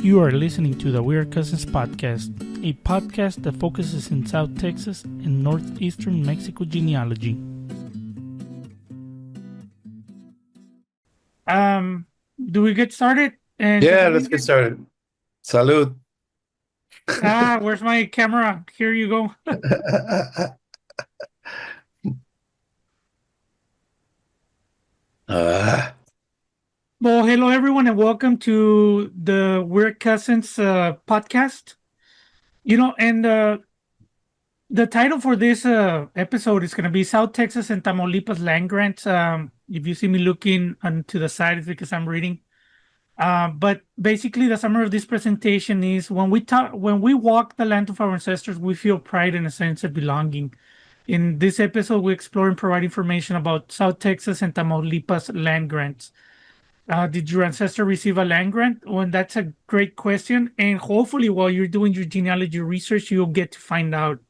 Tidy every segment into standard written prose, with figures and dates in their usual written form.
You are listening to the We Are Cousins podcast, a podcast that focuses in South Texas and northeastern Mexico genealogy. Do we get started? Yeah, let's get started. Salud. Where's my camera? Here you go. Well, hello everyone, and welcome to the We're Cousins podcast. The title for this episode is going to be South Texas and Tamaulipas land grants. If you see me looking to the side, it's because I'm reading. But basically, the summary of this presentation is when we walk the land of our ancestors, we feel pride and a sense of belonging. In this episode, we explore and provide information about South Texas and Tamaulipas land grants. Did your ancestor receive a land grant? Well, that's a great question. And hopefully, while you're doing your genealogy research, you'll get to find out.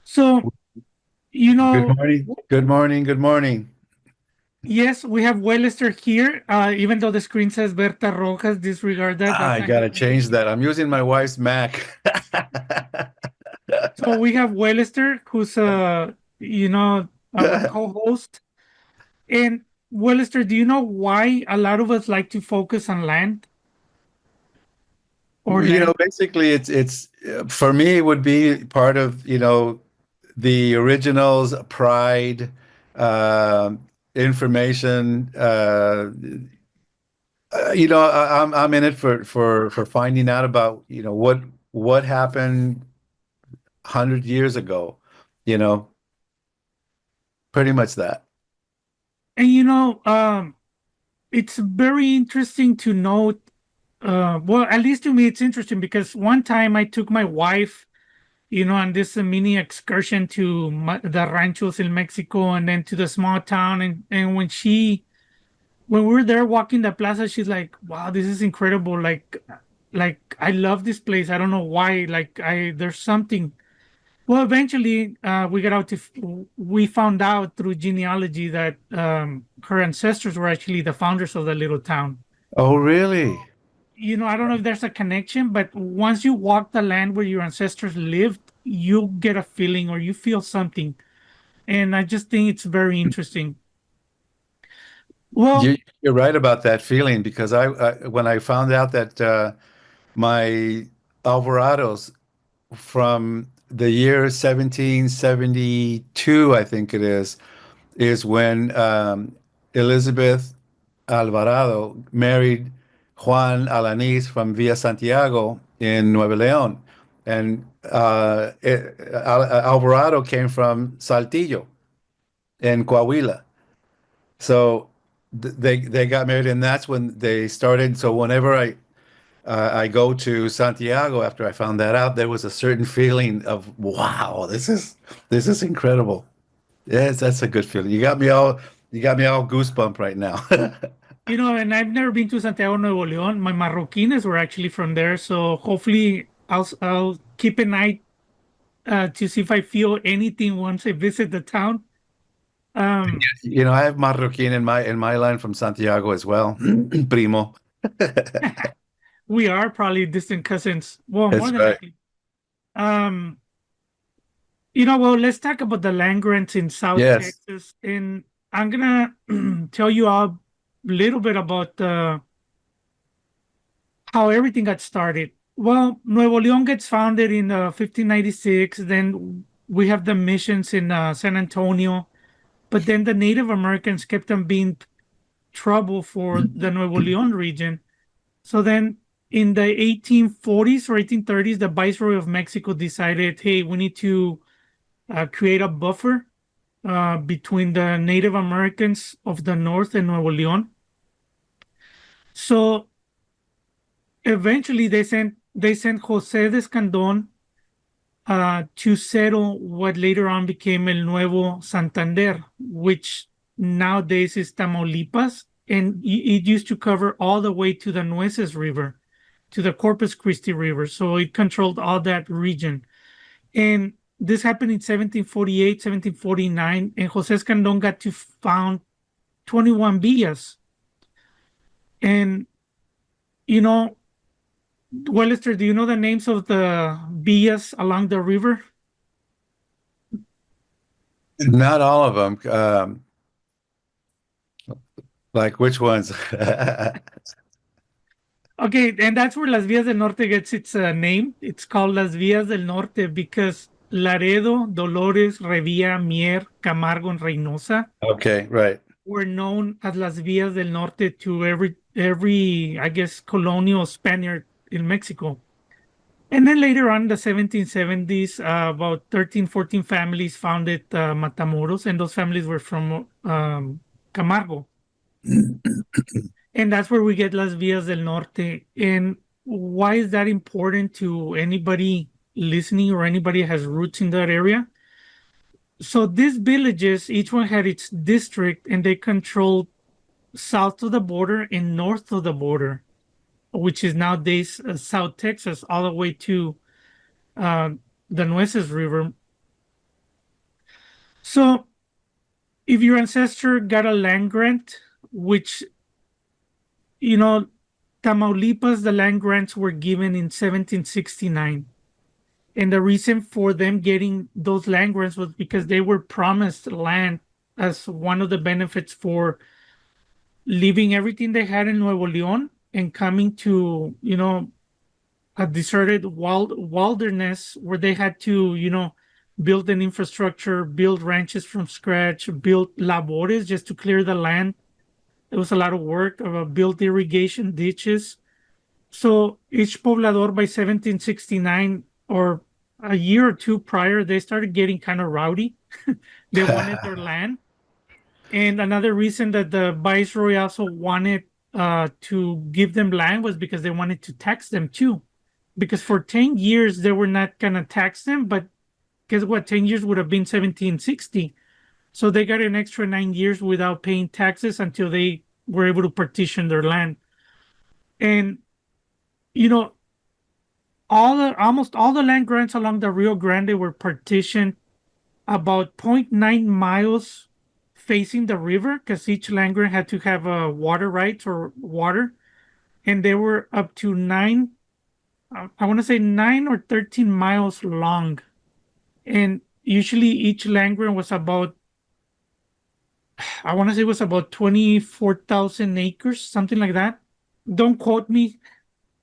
So, Good morning. Good morning. Good morning. Yes, we have Wellester here. Even though the screen says Berta Rojas, disregard that. I gotta change that. I'm using my wife's Mac. So we have Wellester, who's our co-host. And Wellester, do you know why a lot of us like to focus on land? Basically, it's for me, it would be part of the originals, pride, information. I'm in it for finding out about what happened 100 years ago. Pretty much that. And it's very interesting to note. Well, at least to me, it's interesting because one time I took my wife, on this mini excursion to the ranchos in Mexico and then to the small town. And when we were there walking the plaza, she's like, wow, this is incredible. Like I love this place. I don't know why. There's something. Well, eventually we found out through genealogy that her ancestors were actually the founders of the little town. Oh, really? I don't know if there's a connection, but once you walk the land where your ancestors lived, you get a feeling or you feel something. And I just think it's very interesting. Well, you're right about that feeling because I when I found out that my Alvarados from the year 1772, I think it is when Elizabeth Alvarado married Juan Alanis from Villa Santiago in Nuevo León. And Alvarado came from Saltillo in Coahuila. So they got married, and that's when they started. So whenever I go to Santiago after I found that out, there was a certain feeling of, wow, this is incredible. Yes, that's a good feeling. You got me all goosebump right now. And I've never been to Santiago, Nuevo León. My Marroquines were actually from there, so hopefully I'll keep an eye to see if I feel anything once I visit the town. I have Marroquin in my line from Santiago as well, primo. We are probably distant cousins. Well, That's more than right. likely. Well, let's talk about the land grants in South Yes. Texas, and I'm gonna tell you a little bit about how everything got started. Well, Nuevo León gets founded in 1596. Then we have the missions in San Antonio, but then the Native Americans kept on being trouble for the Nuevo León region. So then in the 1840s or 1830s, the Viceroy of Mexico decided, hey, we need to create a buffer between the Native Americans of the North and Nuevo León. So eventually they sent José de Escandón to settle what later on became El Nuevo Santander, which nowadays is Tamaulipas, and it used to cover all the way to the Nueces River, to the Corpus Christi River. So it controlled all that region. And this happened in 1748, 1749, and José Escandón got to found 21 villas. And you know, Wellester, do you know the names of the villas along the river? Not all of them. Like which ones? Okay, and that's where Las Villas del Norte gets its name. It's called Las Villas del Norte because Laredo, Dolores, Revilla, Mier, Camargo, and Reynosa Okay, right. were known as Las Villas del Norte to every I guess colonial Spaniard in Mexico. And then later on in the 1770s, about 13, 14 families founded Matamoros, and those families were from Camargo. And that's where we get Las Villas del Norte. And why is that important to anybody listening or anybody has roots in that area? So these villages, each one had its district, and they controlled south of the border and north of the border, which is nowadays South Texas, all the way to uh, the Nueces River. So if your ancestor got a land grant, which, you know, Tamaulipas, the land grants were given in 1769. And the reason for them getting those land grants was because they were promised land as one of the benefits for leaving everything they had in Nuevo León and coming to, a deserted wilderness where they had to, build an infrastructure, build ranches from scratch, build labores just to clear the land. It was a lot of work, build irrigation ditches. So each poblador by 1769 or a year or two prior, they started getting kind of rowdy. They wanted their land. And another reason that the viceroy also wanted to give them land was because they wanted to tax them too. Because for 10 years, they were not going to tax them. But guess what? 10 years would have been 1760. So they got an extra 9 years without paying taxes until they were able to partition their land. And, you know, almost all the land grants along the Rio Grande were partitioned about zero point 0.9 miles facing the river because each land grant had to have water rights or water, and they were up to nine. I want to say 9 or 13 miles long, and usually each land grant was about, I want to say it was about 24,000 acres, something like that. Don't quote me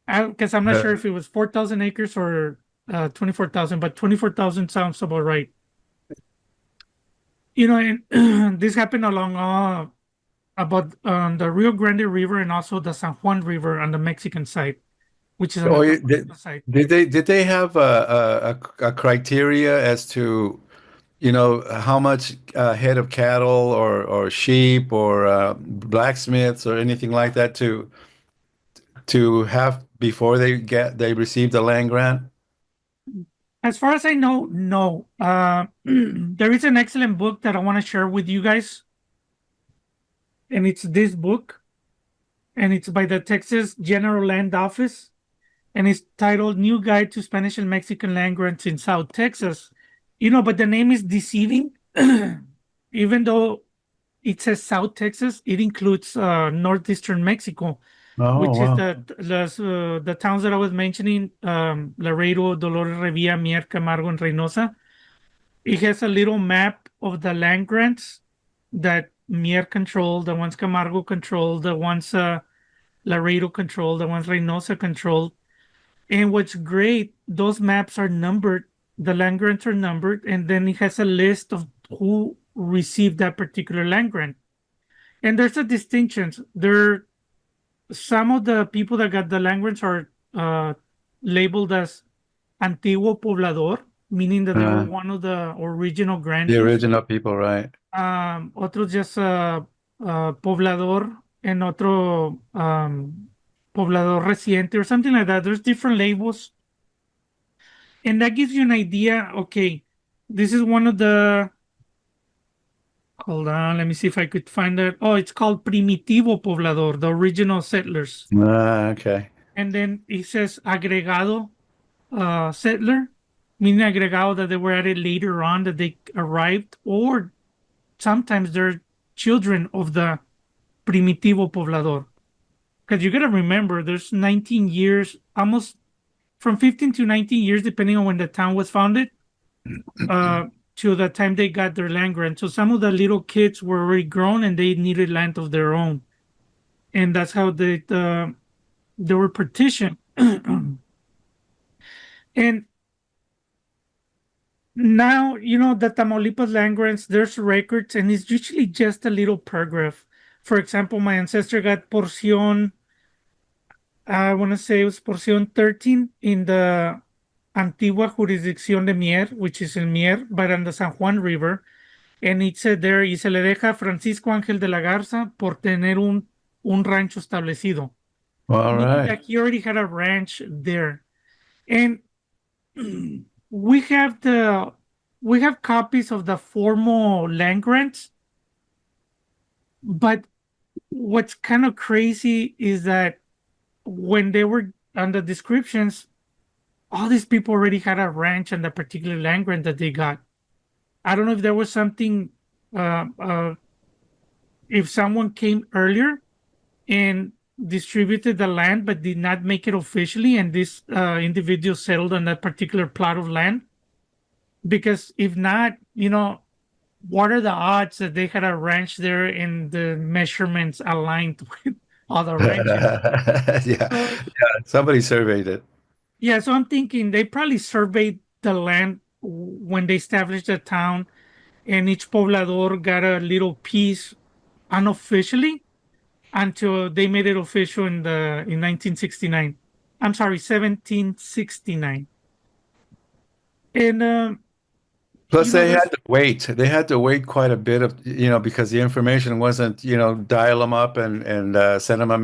because I'm not sure if it was 4,000 acres or 24,000, but 24,000 sounds about right. And this happened along about the Rio Grande River and also the San Juan River on the Mexican side, which is on the Oh, Tamaulipas side. did they have a criteria as to, how much head of cattle or sheep or blacksmiths or anything like that to have before they receive the land grant? As far as I know, no. There is an excellent book that I want to share with you guys, and it's this book, and it's by the Texas General Land Office, and it's titled New Guide to Spanish and Mexican Land Grants in South Texas. But the name is deceiving. Even though it says South Texas, it includes northeastern Mexico, Oh, which is wow. the towns that I was mentioning, Laredo, Dolores, Revilla, Mier, Camargo, and Reynosa. It has a little map of the land grants that Mier controlled, the ones Camargo controlled, the ones Laredo controlled, the ones Reynosa controlled. And what's great, those maps are numbered, the land grants are numbered, and then it has a list of who received that particular land grant. And there's a distinction. There, some of the people that got the land grants are labeled as antiguo poblador, meaning that they were Uh, one of the original the grantees. original people, right? Otros just poblador and otro poblador reciente or something like that. There's different labels, and that gives you an idea. Okay, this is one of the. Hold on, let me see if I could find that. Oh, it's called Primitivo Poblador, the original settlers. Okay. And then it says agregado settler, meaning agregado that they were added later on that they arrived, or sometimes they're children of the Primitivo Poblador. because you got to remember, there's 19 years, almost from 15 to 19 years, depending on when the town was founded, uh, to the time they got their land grant. So some of the little kids were already grown and they needed land of their own, and that's how they were partitioned. And now, the Tamaulipas land grants, there's records, and it's usually just a little paragraph. For example, my ancestor got porción, I want to say it was porción 13 in the Antigua Jurisdicción de Mier, which is in Mier, but on the San Juan River. And it said there, y se le deja a Francisco Ángel de la Garza por tener un rancho establecido, All meaning right. that he already had a ranch there. And we have copies of the formal land grants, but what's kind of crazy is that when they were on the descriptions, all these people already had a ranch and the particular land grant that they got. I don't know if there was something, if someone came earlier and distributed the land but did not make it officially, and this individual settled on that particular plot of land. Because if not, what are the odds that they had a ranch there and the measurements aligned with other ranches? Yeah. So Yeah. Somebody surveyed it. yeah, so I'm thinking they probably surveyed the land when they established the town, and each poblador got a little piece unofficially until they made it official in 1969. I'm sorry, 1769. And Plus, they had there's to wait. They had to wait quite a bit of, because the information wasn't, dial them up and send them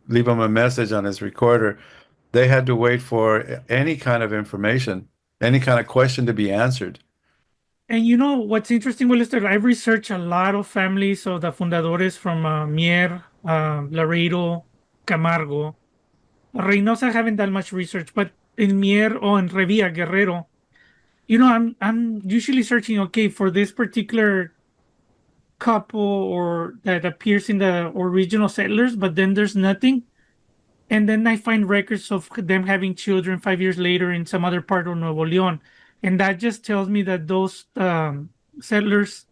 leave them a message on his recorder. They had to wait for any kind of information, any kind of question to be answered. and what's interesting, Will, is that I've researched a lot of families of the fundadores from Mier, Laredo, Camargo. Reynosa haven't done much research, but in Mier or in Revilla, Guerrero, I'm usually searching, okay, for this particular couple or that appears in the original settlers, but then there's nothing. And then I find records of them having children 5 years later in some other part of Nuevo León. And that just tells me that those settlers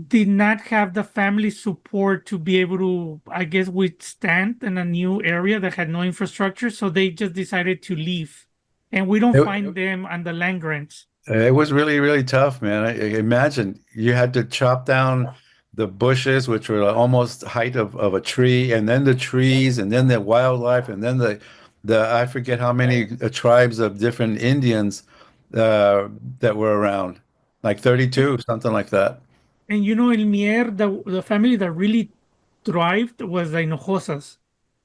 did not have the family support to be able to, I guess, withstand in a new area that had no infrastructure. So they just decided to leave. And we don't find them on the land grants. It was really, really tough, man. I imagine you had to chop down the bushes, which were almost height of a tree, and then the trees, and then the wildlife, and then the I forget how many tribes of different Indians that were around, like 32, something like that. And in Mier, the family that really thrived was the Hinojosas.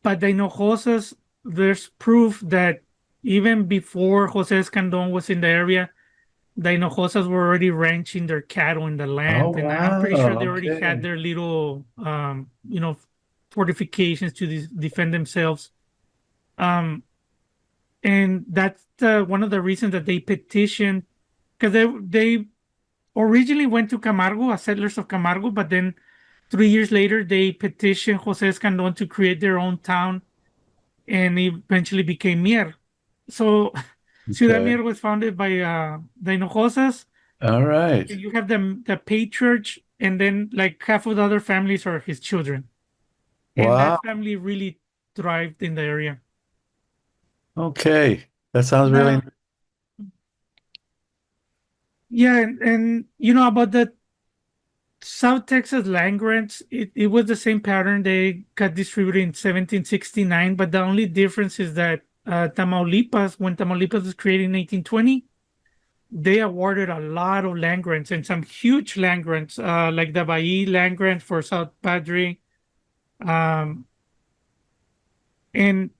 But the Hinojosas, there's proof that even before Jose Escandon was in the area, the Hinojosas were already ranching their cattle in the Oh, land. And I'm pretty sure they wow. already had Okay. their little, fortifications to defend themselves. Um, and that's one of the reasons that they petitioned, because they originally went to Camargo as settlers of Camargo, but then 3 years later they petitioned Jose Escandon to create their own town, and eventually became Mier. So Ciudad Okay. Mier was founded by the Hinojosas. All right. You have the patriarch, and then like half of the other families are his children, and that Wow. family really thrived in the area. Okay. That sounds really. Now, yeah, and about the South Texas land grants, it was the same pattern. They got distributed in 1769, but the only difference is that Tamaulipas, when Tamaulipas was created in 1820, they awarded a lot of land grants and some huge land grants, like the Bailly land grant for South Padre. Um, and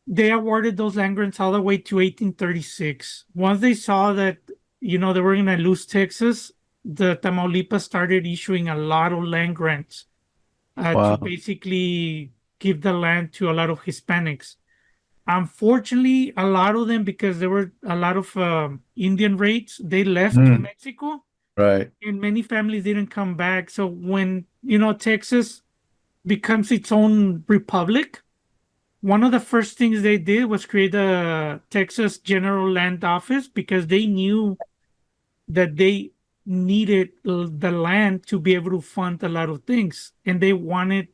they awarded those land grants all the way to 1836. Once they saw that, they were going to lose Texas, the Tamaulipas started issuing a lot of land grants to Wow. basically give the land to a lot of Hispanics. Unfortunately, a lot of them, because there were a lot of Indian raids, they left to Hmm. Mexico, Right. and many families didn't come back. So when Texas becomes its own republic, one of the first things they did was create a Texas General Land Office because they knew that they needed the land to be able to fund a lot of things. And they wanted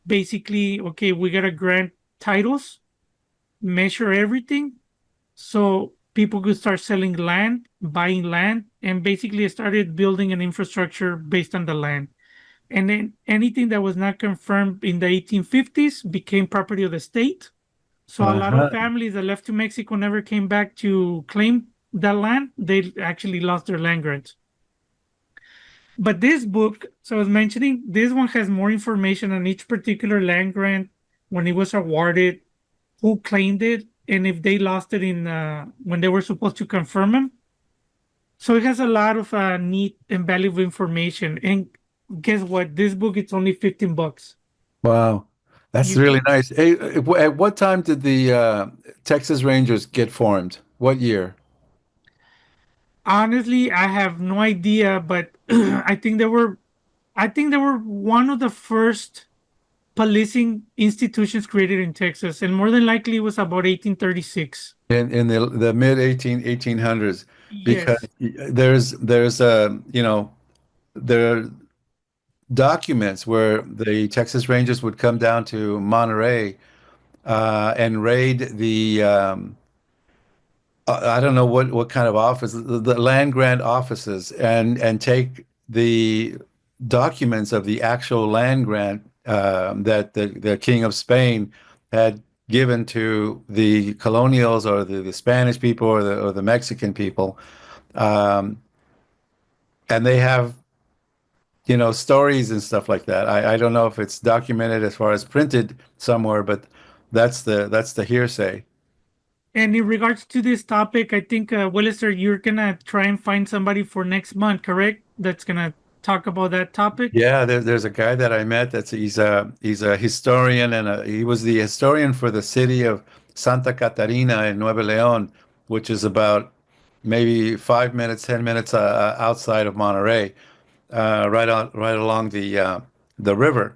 basically, okay, we got to grant titles, measure everything. So people could start selling land, buying land, and basically started building an infrastructure based on the land. And then anything that was not confirmed in the 1850s became property of the state. So a lot of Uh-huh. families that left to Mexico never came back to claim that land. They actually lost their land grants. But this book, so I was mentioning, this one has more information on each particular land grant, when it was awarded, who claimed it, and if they lost it in when they were supposed to confirm them. So it has a lot of neat and valuable information. And guess what? This book, it's only 15 bucks. Wow. That's You really can nice. Hey, at what time did the Texas Rangers get formed? What year? honestly, I have no idea, but I think they were one of the first policing institutions created in Texas, and more than likely it was about 1836. In the mid 1800s, because Yes. there's there are documents where the Texas Rangers would come down to Monterey and raid the I don't know what kind of office, the land grant offices, and take the documents of the actual land grant that the King of Spain had given to the colonials or the Spanish people or the Mexican people. Um, and they have, stories and stuff like that. I don't know if it's documented as far as printed somewhere, but that's the hearsay. And in regards to this topic, I think, Willister, you're gonna try and find somebody for next month, correct? That's gonna talk about that topic. Yeah, there's a guy that I met that's he's a historian and he was the historian for the city of Santa Catarina in Nuevo León, which is about maybe 5 minutes, 10 minutes outside of Monterey, right along the river.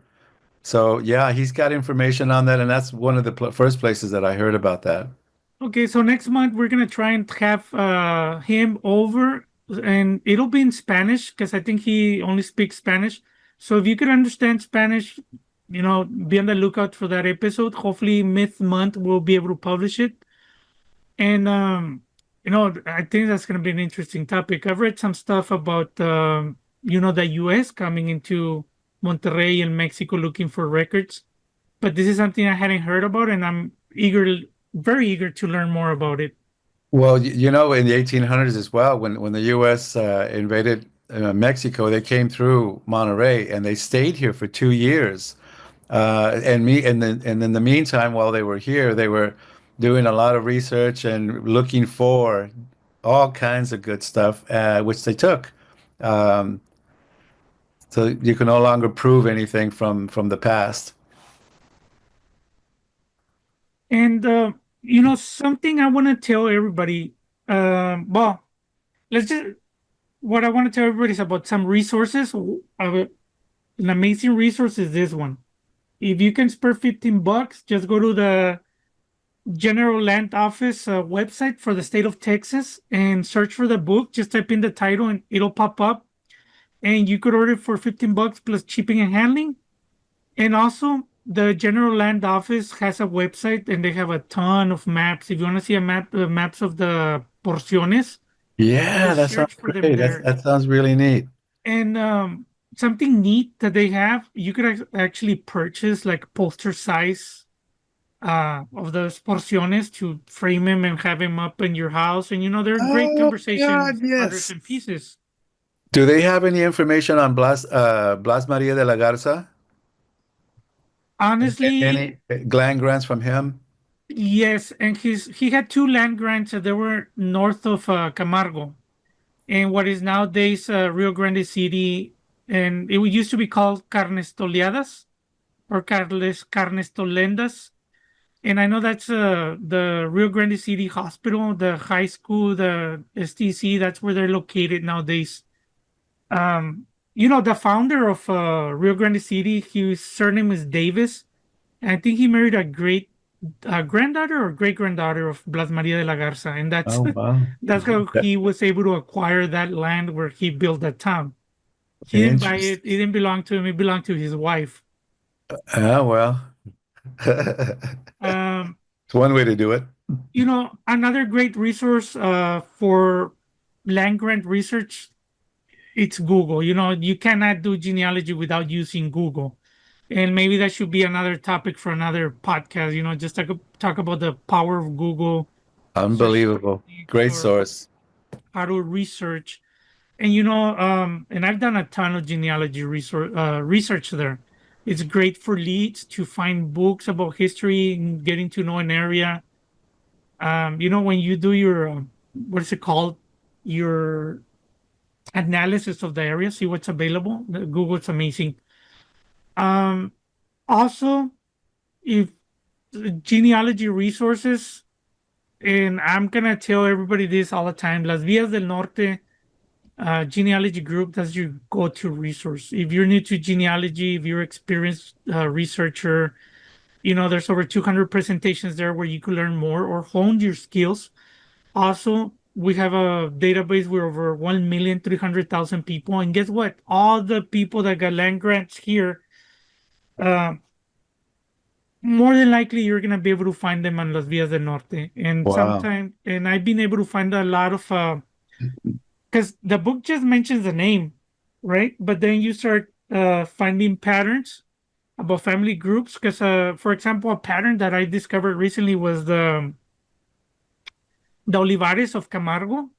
So yeah, he's got information on that, and that's one of the pl first places that I heard about that. Okay, so next month we're gonna try and have him over, and it'll be in Spanish because I think he only speaks Spanish. So if you could understand Spanish, be on the lookout for that episode. Hopefully, mid month we'll be able to publish it. And I think that's gonna be an interesting topic. I've read some stuff about the US coming into Monterrey and Mexico looking for records, but this is something I hadn't heard about, and I'm very eager to learn more about it. Well, in the 1800s as well, when the U.S. Invaded Mexico, they came through Monterey and they stayed here for 2 years. And in the meantime, while they were here, they were doing a lot of research and looking for all kinds of good stuff, which they took. Um, so you can no longer prove anything from the past. And something I want to tell everybody. Well, let's just what I want to tell everybody is about some resources. An amazing resource is this one. If you can spare 15 bucks, just go to the General Land Office website for the state of Texas and search for the book. Just type in the title and it'll pop up. And you could order it for 15 bucks plus shipping and handling. And also, the General Land Office has a website and they have a ton of maps. If you want to see maps of the porciones, Yeah, just that sounds search for them great. there. That sounds really neat. And something neat that they have, you could actually purchase like poster size of those porciones to frame them and have them up in your house. And they're great Oh God, conversation starters yes. and pieces. Do they have any information on Blas Maria de la Garza? Honestly, Any land grants from him? yes. And he had two land grants that they were north of Camargo in what is nowadays Rio Grande City. And it used to be called Carnes Toleadas or Carnes Tolendas. And I know that's the Rio Grande City Hospital, the high school, the STC. That's where they're located nowadays. Um, the founder of Rio Grande City, his surname is Davis. And I think he married a great granddaughter or great granddaughter of Blas Maria de la Garza, and that's Oh, wow. that's how he was able to acquire that land where he built that town. He didn't buy it; Interesting. it didn't belong to him; it belonged to his wife. Ah, well. Um, It's one way to do it. Another great resource for land grant research, it's Google. You cannot do genealogy without using Google. And maybe that should be another topic for another podcast, just talk about the power of Google search Unbelievable. techniques Great or source. how to research. And and I've done a ton of genealogy research there. It's great for leads to find books about history and getting to know an area. When you do your what is it called? Your analysis of the area, see what's available. Google's amazing. Um, Also, if genealogy resources, and I'm gonna tell everybody this all the time, Las Vías del Norte genealogy group, that's your go-to resource. If you're new to genealogy, if you're experienced researcher, there's over 200 presentations there where you can learn more or hone your skills. Also, we have a database with over 1,300,000 people. And guess what? All the people that got land grants here, uh, more than likely you're gonna be able to find them on Las Vías del Norte. And Wow. sometimes, and I've been able to find a lot of because the book just mentions the name, right? But then you start finding patterns about family groups. Because, for example, a pattern that I discovered recently was the Olivares of Camargo.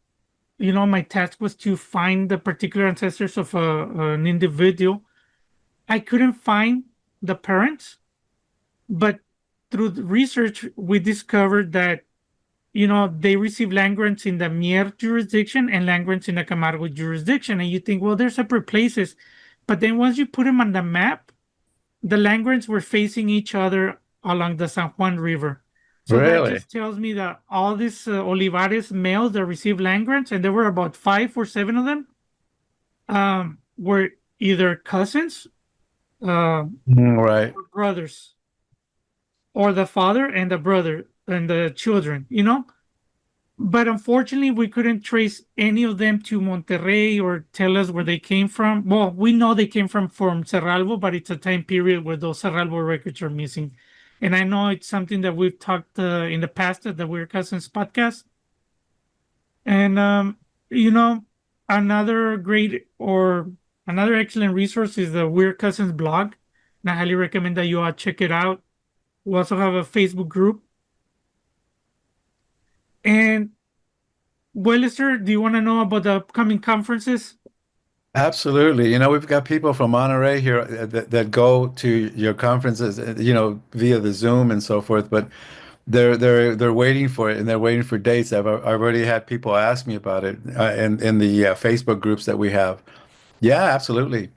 My task was to find the particular ancestors of an individual. I couldn't find the parents, but through the research, we discovered that they receive land grants in the Mier jurisdiction and land grants in the Camargo jurisdiction. And you think, well, they're separate places. But then once you put them on the map, the land grants were facing each other along the San Juan River. So that Really? just tells me that all these Olivares males that received land grants, and there were about 5 or 7 of them, were either cousins Right. or brothers, or the father and the brother and the children. But unfortunately, we couldn't trace any of them to Monterrey or tell us where they came from. Well, we know they came from Cerralvo, but it's a time period where those Cerralvo records are missing. And I know it's something that we've talked in the past at the Weird Cousins podcast. And you know, another great or another excellent resource is the Weird Cousins blog. And I highly recommend that you all check it out. We also have a Facebook group. And well, sir, do you want to know about the upcoming conferences? Absolutely. We've got people from Monterey here that go to your conferences, via the Zoom and so forth, but they're waiting for it and they're waiting for dates. I've already had people ask me about it in the Facebook groups that we have. Yeah, absolutely.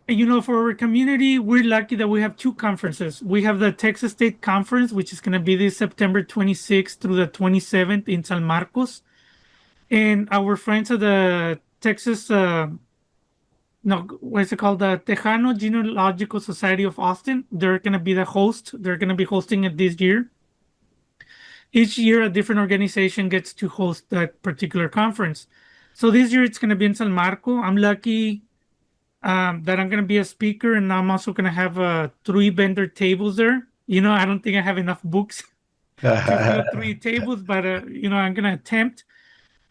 And for our community, we're lucky that we have two conferences. We have the Texas State Conference, which is going to be this September 26th through the 27th in San Marcos. And our friends at the Texas, no, what is it called? The Tejano Genealogical Society of Austin. They're going to be the host. They're going to be hosting it this year. Each year, a different organization gets to host that particular conference. So this year, it's going to be in San Marco. I'm lucky that I'm going to be a speaker, and I'm also going to have 3 vendor tables there. I don't think I have enough books to fill 3 tables, but I'm going to attempt.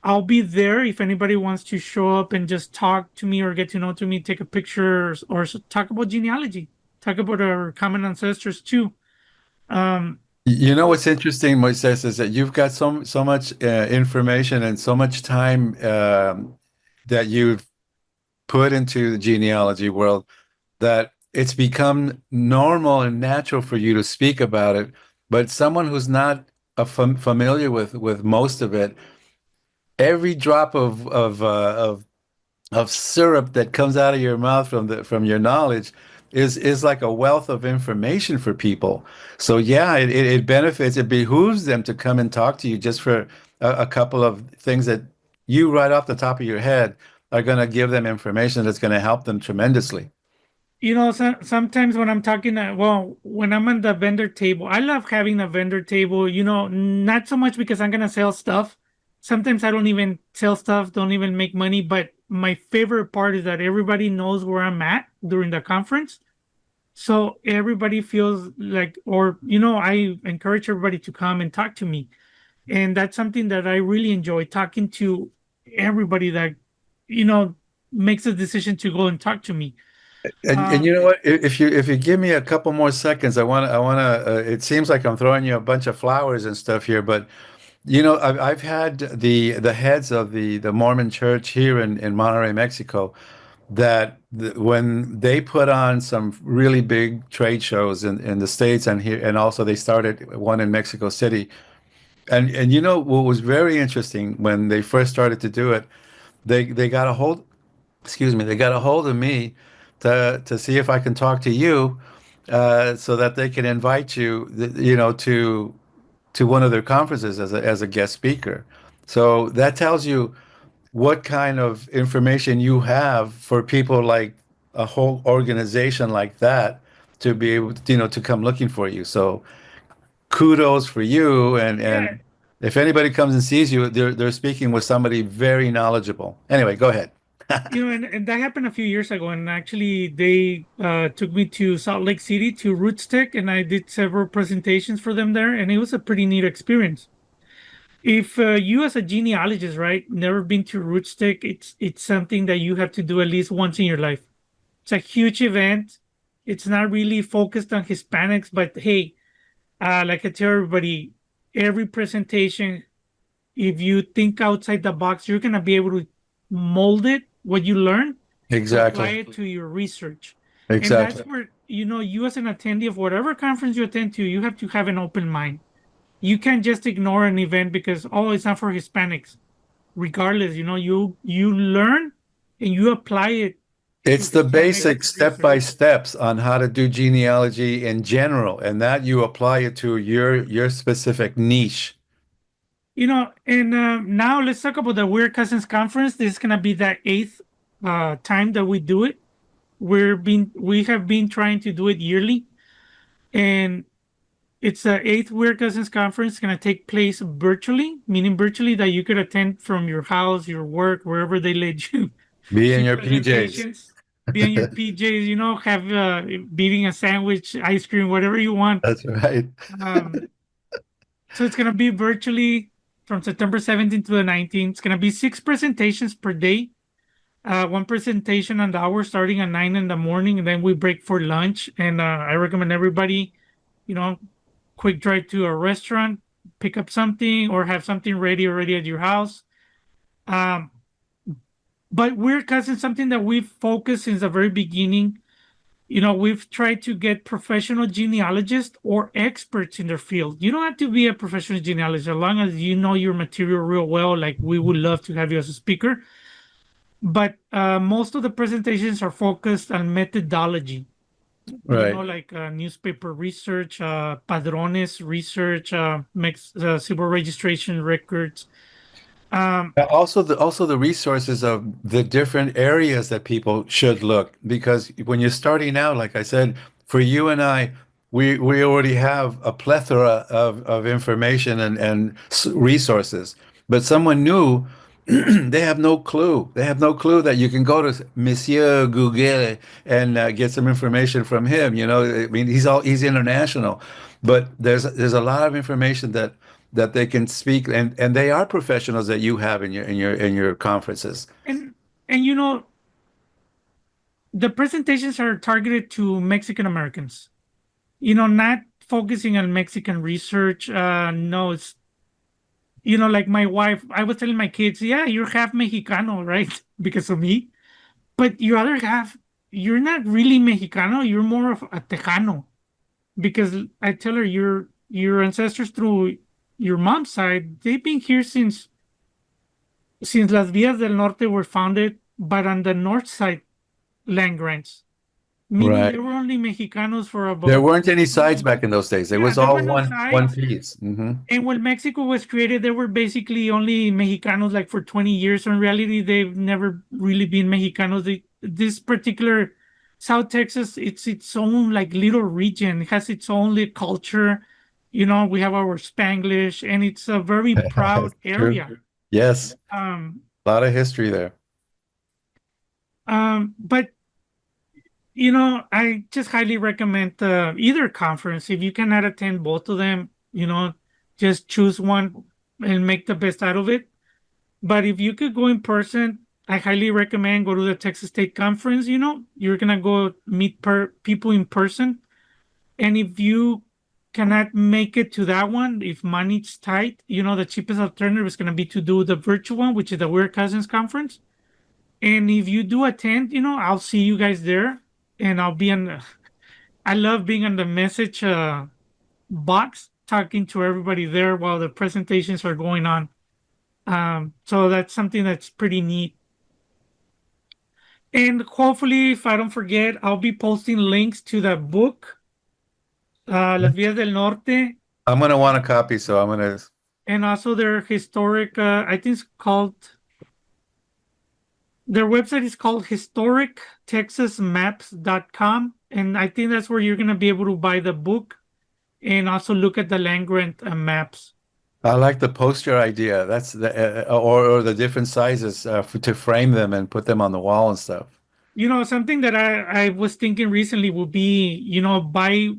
I'll be there if anybody wants to show up and just talk to me or get to know to me, take a picture, or talk about genealogy, talk about our common ancestors too. Um, What's interesting, Moises, is that you've got so much information and so much time that you've put into the genealogy world that it's become normal and natural for you to speak about it. But someone who's not familiar with most of it, every drop of syrup that comes out of your mouth from your knowledge is like a wealth of information for people. So yeah, it benefits, it behooves them to come and talk to you just for a couple of things that you right off the top of your head are going to give them information that's going to help them tremendously. Sometimes when I'm talking, well, when I'm on the vendor table, I love having a vendor table, not so much because I'm gonna sell stuff. Sometimes I don't even sell stuff, don't even make money, but my favorite part is that everybody knows where I'm at during the conference. So everybody feels like, or, I encourage everybody to come and talk to me. And that's something that I really enjoy, talking to everybody that, you know, makes a decision to go and talk to me. And you Um, know what? If you give me a couple more seconds, I wanna. It seems like I'm throwing you a bunch of flowers and stuff here, but I've had the heads of the Mormon Church here in Monterrey, Mexico, when they put on some really big trade shows in the States and here, and also they started one in Mexico City. And what was very interesting when they first started to do it, they got a hold, excuse me, they got a hold of me to see if I can talk to you, so that they can invite you, to one of their conferences as a guest speaker. So that tells you what kind of information you have for people like a whole organization like that to be able to come looking for you. So kudos for you. And yeah, if anybody comes and sees you, they're speaking with somebody very knowledgeable. Anyway, go ahead. and that happened a few years ago. And actually, they took me to Salt Lake City to Roots Tech, and I did several presentations for them there, and it was a pretty neat experience. If you, as a genealogist, right, never been to Roots Tech, it's something that you have to do at least once in your life. It's a huge event. It's not really focused on Hispanics, but hey, like I tell everybody, every presentation, if you think outside the box, you're going to be able to mold it, what you learn, apply Exactly. it to your research. And that's Exactly. where, you as an attendee of whatever conference you attend to, you have to have an open mind. You can't just ignore an event because, oh, it's not for Hispanics. Regardless, you learn and you apply it to It's the Hispanic basic step by research. steps on how to do genealogy in general, and that you apply it to your specific niche. And now let's talk about the Weird Cousins Conference. This is gonna be the eighth time that we do it. We have been trying to do it yearly, and it's the eighth Weird Cousins Conference. It's gonna take place virtually, meaning virtually that you could attend from your house, your work, wherever they let you Be in see your PJs. presentations. Be in your PJs, have beating a sandwich, ice cream, whatever you want. That's right. Um, So it's gonna be virtually from September 17th to the 19th. It's gonna be six presentations per day. One presentation an hour starting at 9 in the morning, and then we break for lunch. And I recommend everybody, you know, quick drive to a restaurant, pick up something, or have something ready already at your house. Um, but we're cutting something that we've focused since the very beginning. We've tried to get professional genealogists or experts in their field. You don't have to be a professional genealogist as long as you know your material real well. Like, we would love to have you as a speaker. But most of the presentations are focused on methodology, Right. like newspaper research, padrones research, civil registration records. Um, Also the resources of the different areas that people should look, because when you're starting out, like I said, for you and I, we already have a plethora of information and resources. But someone new, they have no clue. They have no clue that you can go to Monsieur Google and get some information from him. I mean, he's international, but there's a lot of information that they can speak, and they are professionals that you have in your conferences. and and the presentations are targeted to Mexican Americans. Not focusing on Mexican research. No, it's, like my wife, I was telling my kids, yeah, you're half Mexicano, right? Because of me. But your other half, you're not really Mexicano, you're more of a Tejano. Because I tell her, your ancestors through your mom's side, they've been here since Las Villas del Norte were founded, but on the north side land grants. meaning Right. there were only Mexicanos for There about weren't any 20 sides back years. in those days. It Yeah, was there were all no one sides. piece. And when Mexico was created, there were basically only Mexicanos like for 20 years. So in reality, they've never really been Mexicanos. This particular South Texas, it's its own like little region. It has its own little culture. We have our Spanglish, and it's a very proud True. area. Yes. Um, A lot of history there. but I just highly recommend either conference. If you cannot attend both of them, just choose one and make the best out of it. But if you could go in person, I highly recommend go to the Texas State Conference. You're gonna go meet people in person. And if you cannot make it to that one, if money's tight, the cheapest alternative is gonna be to do the virtual one, which is the Weird Cousins Conference. And if you do attend, I'll see you guys there, and I'll be on. I love being on the message box, talking to everybody there while the presentations are going on. So that's something that's pretty neat. And hopefully, if I don't forget, I'll be posting links to the book, Las Vías del Norte, I'm gonna want a copy, so I'm gonna. and also their historic. I think it's called. Their website is called historictexasmaps.com, and I think that's where you're gonna be able to buy the book and also look at the land grant maps. I like the poster idea. That's or the different sizes to frame them and put them on the wall and stuff. Something that I was thinking recently would be, buy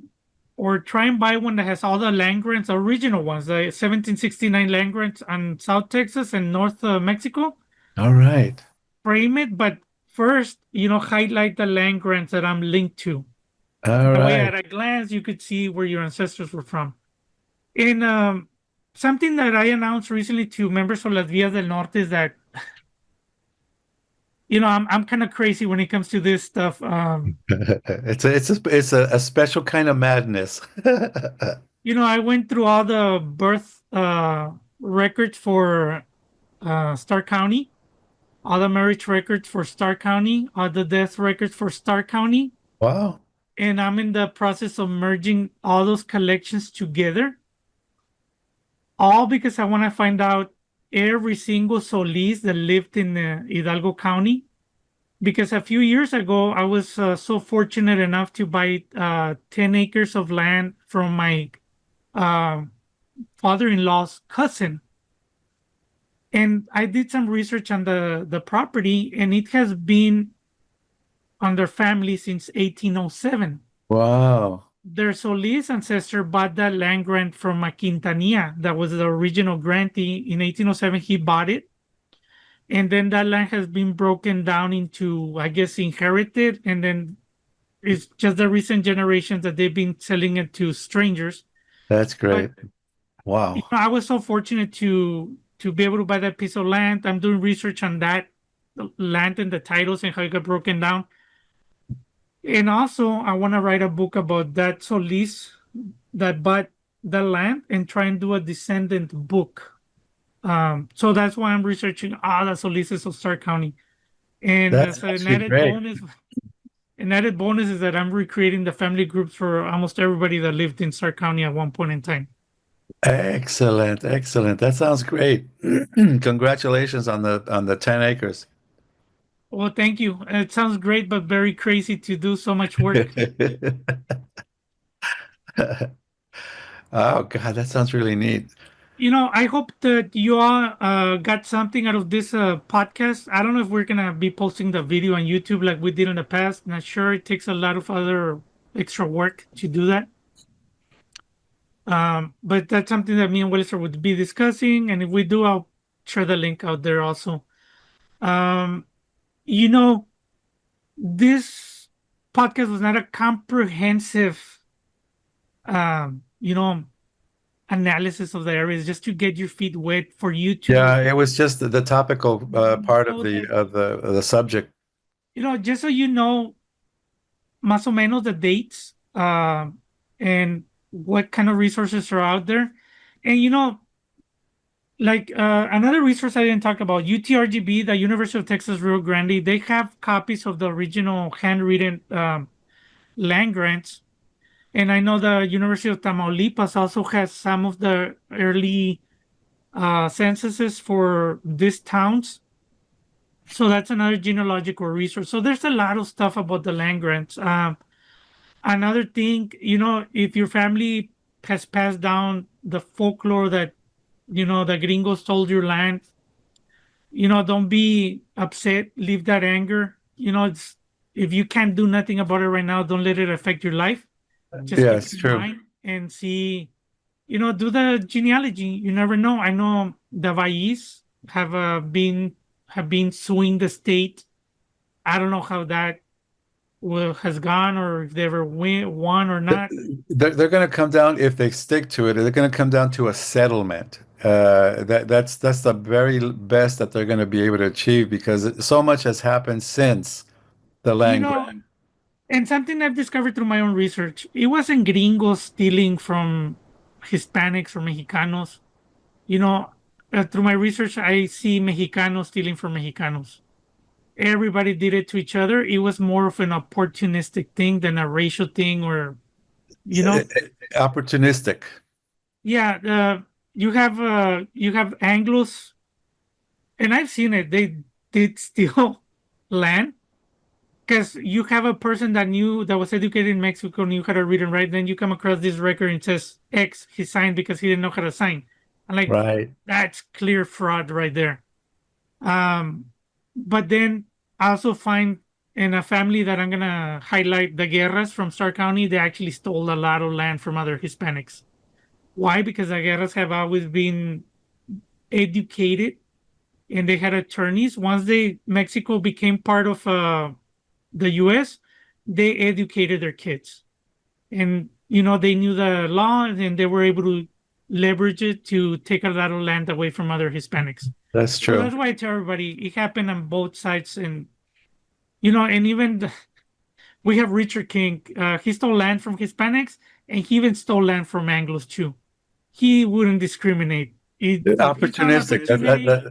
or try and buy one that has all the land grants, original ones, the 1769 land grants on South Texas and North Mexico. All right. Frame it, but first, highlight the land grants that I'm linked to. All That way, right. at a glance, you could see where your ancestors were from. And something that I announced recently to members of Las Vías del Norte is that, I'm kind of crazy when it comes to this stuff. It's a special kind of madness. I went through all the birth records for Stark County, all the marriage records for Stark County, all the death records for Stark County, Wow. and I'm in the process of merging all those collections together, all because I want to find out every single Solis that lived in Hidalgo County. Because a few years ago, I was so fortunate enough to buy 10 acres of land from my uh, father-in-law's cousin. And I did some research on the property, and it has been on their family since 1807. Wow. Their Solis ancestor bought that land grant from a Quintanilla. That was the original grantee. In 1807, he bought it. And then that land has been broken down into, I guess, inherited. And then it's just the recent generations that they've been selling it to strangers. That's But great. Wow. I was so fortunate to be able to buy that piece of land. I'm doing research on that land and the titles and how it got broken down. And also, I want to write a book about that Solis that bought the land and try and do a descendant book. So that's why I'm researching all the Solises of Stark County. And That's as actually great. an added bonus is that I'm recreating the family groups for almost everybody that lived in Stark County at one point in time. Excellent. Excellent. That sounds great. Congratulations on the 10 acres. Well, thank you. It sounds great, but very crazy to do so much work. Oh God, that sounds really neat. I hope that you all got something out of this podcast. I don't know if we're gonna be posting the video on YouTube like we did in the past. Not sure. It takes a lot of other extra work to do that. But that's something that me and Willister would be discussing. And if we do, I'll share the link out there also. Um, you know, this podcast was not a comprehensive, um, you know, analysis of the areas, just to get your feet wet for you to Yeah, it was just the topical part of know the that, subject. just so you know, más o menos the dates, and what kind of resources are out there. And, like another resource I didn't talk about, UTRGB, the University of Texas Rio Grande, they have copies of the original handwritten land grants. And I know the University of Tamaulipas also has some of the early censuses for these towns. So that's another genealogical resource. So there's a lot of stuff about the land grants. Another thing, if your family has passed down the folklore that, the gringos stole your land, don't be upset. Leave that anger. It's if you can't do nothing about it right now, don't let it affect your life. Just Yeah, keep it it's in true. mind and see, do the genealogy. You never know. I know the Vallis have been suing the state. I don't know how that has gone or if they ever won or not. They're going to come down if they stick to it. They're going to come down to a settlement. That's the very best that they're going to be able to achieve because so much has happened since the You land know, grant. and something I've discovered through my own research, it wasn't gringos stealing from Hispanics or Mexicanos. You know, through my research, I see Mexicanos stealing from Mexicanos. Everybody did it to each other. It was more of an opportunistic thing than a racial thing, or you know, Opportunistic. yeah. You have Anglos, and I've seen it. They did steal land because you have a person that was educated in Mexico, knew how to read and write. Then you come across this record and it says X. He signed because he didn't know how to sign. I'm like, Right. that's clear fraud right there. Um, but then I also find in a family that I'm gonna highlight, the Guerras from Starr County, they actually stole a lot of land from other Hispanics. Why? Because the Guerras have always been educated and they had attorneys. Once Mexico became part of the US, they educated their kids. And they knew the law and they were able to leverage it to take a lot of land away from other Hispanics. That's So true. that's why I tell everybody it happened on both sides. And and even we have Richard King. He stole land from Hispanics, and he even stole land from Anglos too. He wouldn't discriminate. If he found Opportunistic. opportunity,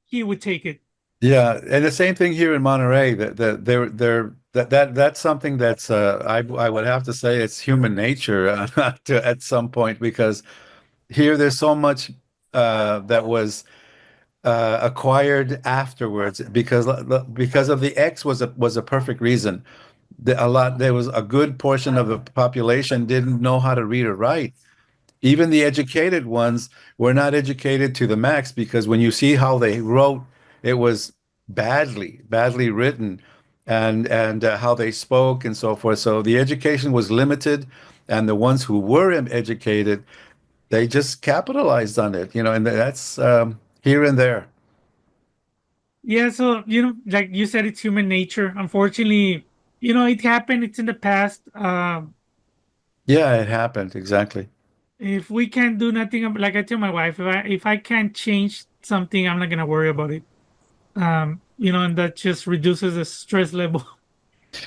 he would take it. Yeah, and the same thing here in Monterey. That that's something that's I would have to say it's human nature at some point because here there's so much that was acquired afterwards because of the X was a perfect reason. There was a good portion of the population didn't know how to read or write. Even the educated ones were not educated to the max because when you see how they wrote, it was badly written, and how they spoke and so forth. So the education was limited, and the ones who were educated, they just capitalized on it, and that's here and there. Yeah, so like you said, it's human nature. Unfortunately, it happened. It's in the past. Yeah, it happened exactly. If we can't do nothing, like I tell my wife, if I can't change something, I'm not gonna worry about it. And that just reduces the stress level.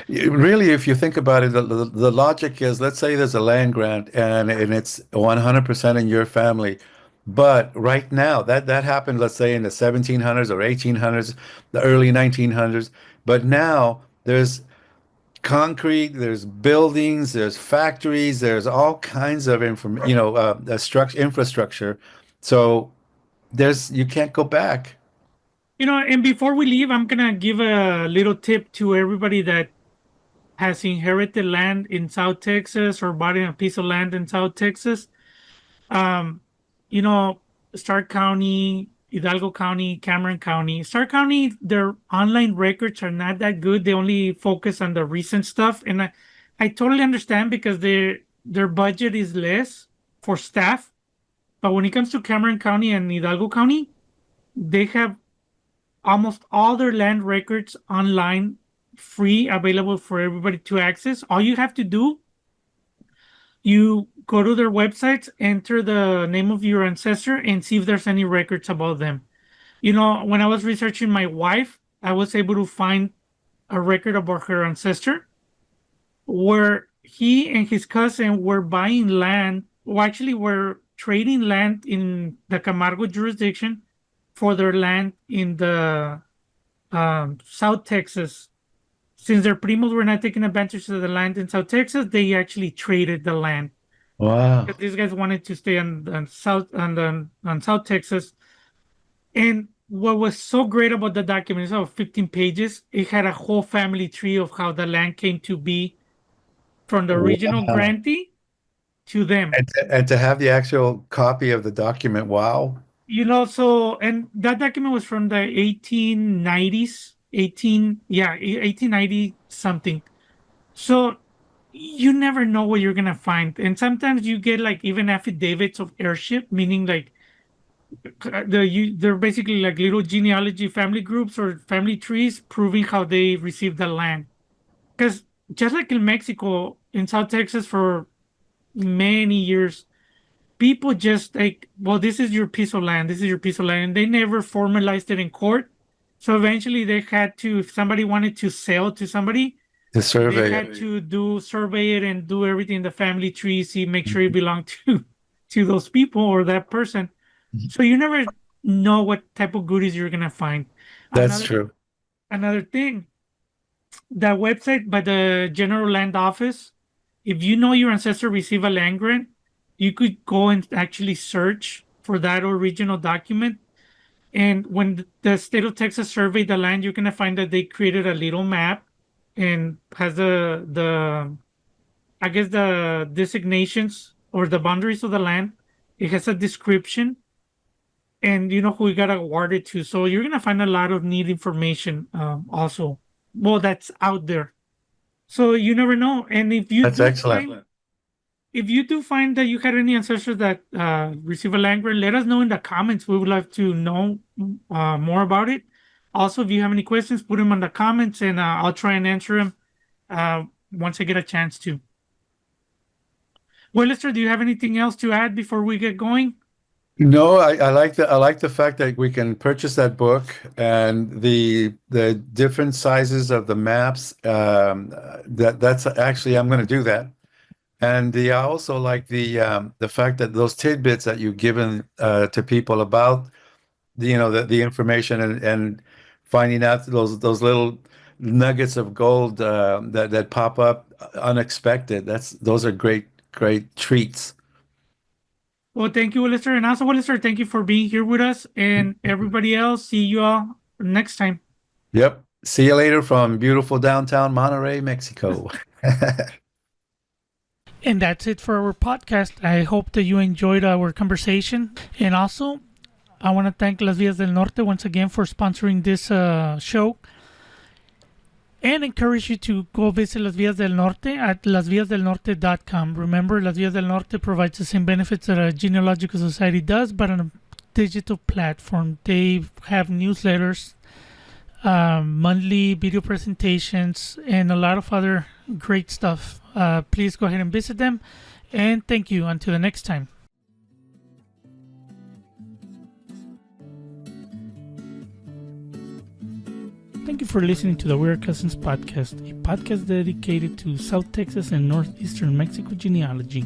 Really, if you think about it, the logic is, let's say there's a land grant and it's 100% in your family. But right now, that happened, let's say in the 1700s or 1800s, the early 1900s. But now there's concrete, there's buildings, there's factories, there's all kinds of structure, infrastructure. So you can't go back. And before we leave, I'm gonna give a little tip to everybody that has inherited land in South Texas or bought a piece of land in South Texas. Um, you know, Stark County, Hidalgo County, Cameron County. Stark County, their online records are not that good. They only focus on the recent stuff, and I totally understand because their budget is less for staff. But when it comes to Cameron County and Hidalgo County, they have almost all their land records online, free, available for everybody to access. All you have to do, you go to their websites, enter the name of your ancestor, and see if there's any records about them. When I was researching my wife, I was able to find a record about her ancestor where he and his cousin were buying land, or actually were trading land in the Camargo jurisdiction for their land in the South Texas since their primos were not taking advantage of the land in South Texas, they actually traded the land. Wow. These guys wanted to stay on South Texas. And what was so great about the document is about 15 pages. It had a whole family tree of how the land came to be from the original Wow. grantee to them. And to have the actual copy of the document, wow. So and that document was from the 1890s, 1890 something. So you never know what you're gonna find. And sometimes you get like even affidavits of heirship, meaning like they're basically like little genealogy family groups or family trees proving how they received the land. Because just like in Mexico, in South Texas for many years, people just like, well, this is your piece of land, this is your piece of land, and they never formalized it in court. So eventually they had to, if somebody wanted to sell to somebody, The they survey. had to do survey it and do everything in the family tree, see, make sure it belonged to those people or that person. So you never know what type of goodies you're gonna find. That's Another true. another thing, that website by the General Land Office, if you know your ancestor received a land grant, you could go and actually search for that original document. And when the state of Texas surveyed the land, you're gonna find that they created a little map and has the I guess the designations or the boundaries of the land. It has a description and you know who we got awarded to. So you're gonna find a lot of neat information also. Well, that's out there. So you never know. And That's excellent. if you do find that you had any ancestors that receive a land grant, let us know in the comments. We would love to know more about it. Also, if you have any questions, put them in the comments, and I'll try and answer them once I get a chance to. Well, Lister, do you have anything else to add before we get going? No, I like the fact that we can purchase that book and the different sizes of the maps. That's actually I'm going to do that. And I also like the fact that those tidbits that you've given to people about the information and finding out those little nuggets of gold that pop up unexpected. Those are great treats. Well, thank you, Lister. And also, Lister, thank you for being here with us. And everybody else, see you all next time. Yep. See you later from beautiful downtown Monterrey, Mexico. And that's it for our podcast. I hope that you enjoyed our conversation. And also, I want to thank Las Villas del Norte once again for sponsoring this show and encourage you to go visit Las Villas del Norte at lasvillasdelnorte.com. Remember, Las Villas del Norte provides the same benefits that a genealogical society does, but on a digital platform. They have newsletters, monthly video presentations, and a lot of other great stuff. Please go ahead and visit them. And thank you. Until the next time. Thank you for listening to the Weird Cousins podcast, a podcast dedicated to South Texas and Northeastern Mexico genealogy.